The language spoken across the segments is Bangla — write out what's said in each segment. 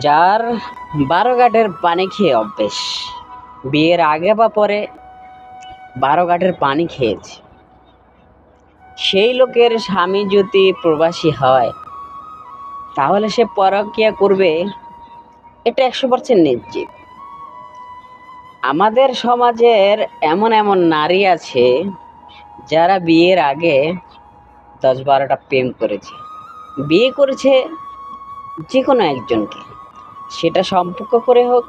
যার 12 ঘাটের পানি খেয়ে অভ্যেস, বিয়ের আগে বা পরে 12 ঘাটের পানি খেয়েছে, সেই লোকের স্বামী যদি প্রবাসী হয় তাহলে সে পরকীয়া করবে, এটা 100% নিশ্চিত। আমাদের সমাজের এমন এমন নারী আছে যারা বিয়ের আগে 10-12টা প্রেম করেছে, বিয়ে করেছে যে কোনো একজনকে, সেটা সম্পর্ক করে হোক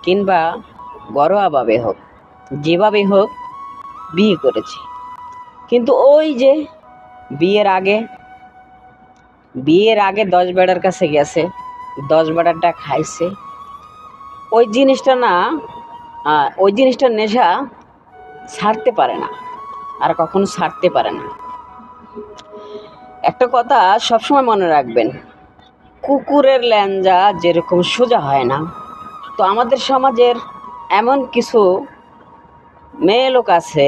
কিংবা ঘরোয়াভাবে হোক, যেভাবেই হোক বিয়ে করেছে। কিন্তু ওই যে বিয়ের আগে বিয়ের আগে 10 বেড়ার কাছে গেছে, 10 বেড়াটা খাইছে, ওই জিনিসটা না, ওই জিনিসটার নেশা ছাড়তে পারে না, আর কখনো ছাড়তে পারে না। একটা কথা সবসময় মনে রাখবেন, কুকুরের ল্যাঞ্জা যেরকম সোজা হয় না, তো আমাদের সমাজের এমন কিছু মেয়ে লোক আছে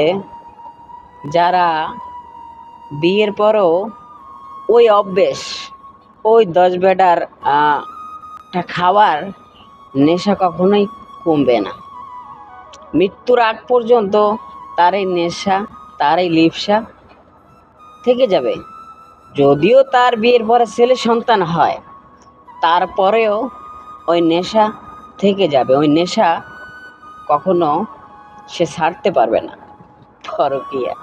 যারা বিয়ের পরও ওই অভ্যেস, ওই 10 বেটার খাওয়ার নেশা কখনোই কমবে না। মৃত্যুর আগ পর্যন্ত তার এই নেশা, তার এই লিপ্সা থেকে যাবে। যদিও তার বিয়ের পরে ছেলে সন্তান হয়, তারপরেও ওই নেশা থেকে যাবে। ওই নেশা কখনো সে ছাড়তে পারবে না। পরকীয়া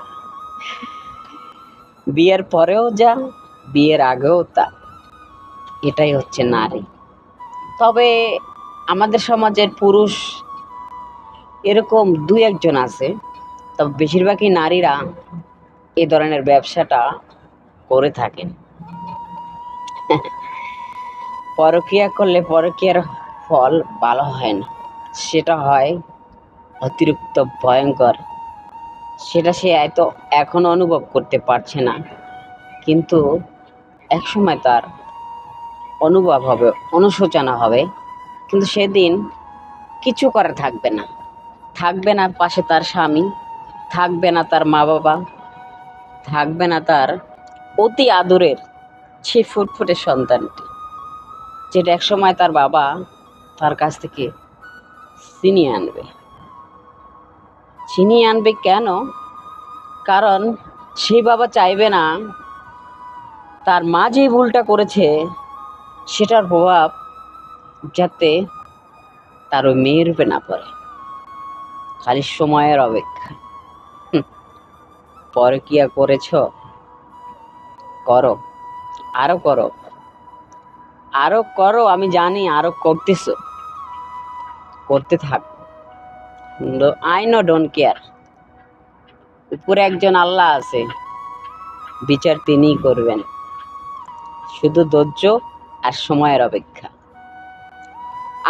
বিয়ের পরেও যা, বিয়ের আগেও তা। এটাই হচ্ছে নারী। তবে আমাদের সমাজের পুরুষ এরকম 2-1 জন আছে, তবে বেশিরভাগই নারীরা এ ধরনের ব্যবসাটা করে থাকেন। পরকীয়া করলে পরকীয়ার ফল ভালো হয় না, সেটা হয় অতিরিক্ত ভয়ঙ্কর। সেটা সে হয়তো এখন অনুভব করতে পারছে না, কিন্তু একসময় তার অনুভব হবে, অনুশোচনা হবে, কিন্তু সেদিন কিছু করা থাকবে না। থাকবে না পাশে তার স্বামী, থাকবে না তার মা বাবা, থাকবে না তার অতি আদরের সেই ফুটফুটে সন্তানটি, যেটা একসময় তার বাবা তার কাছ থেকে ছিনিয়ে আনবে। ছিনিয়ে আনবে কেন? কারণ সেই বাবা চাইবে না তার মা যে ভুলটা করেছে সেটার প্রভাব যাতে তার ওই মেয়ের রূপে না পড়ে। খালি সময়ের অপেক্ষা। পরকীয়া করেছ, করো, আরো করো, আরো করো। আমি জানি আরো করতেছো, করতে থাক। I know, don't care. উপরে একজন আল্লাহ আছে, বিচার তিনিই করবেন। শুধু ধৈর্য আর সময়ের অপেক্ষা।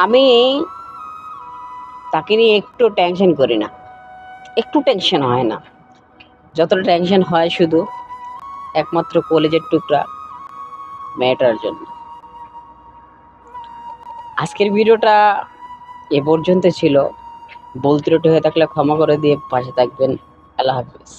আমি তাকে নিয়ে একটু টেনশন করি না, একটু টেনশন হয় না। যতটা টেনশন হয় শুধু একমাত্র কলেজের টুকরা মেয়েটার জন্য। আজকের ভিডিওটা এ পর্যন্ত ছিল। ভুল ত্রুটি হয়ে থাকলে ক্ষমা করে দিয়ে পাশে থাকবেন। আল্লাহ হাফিজ।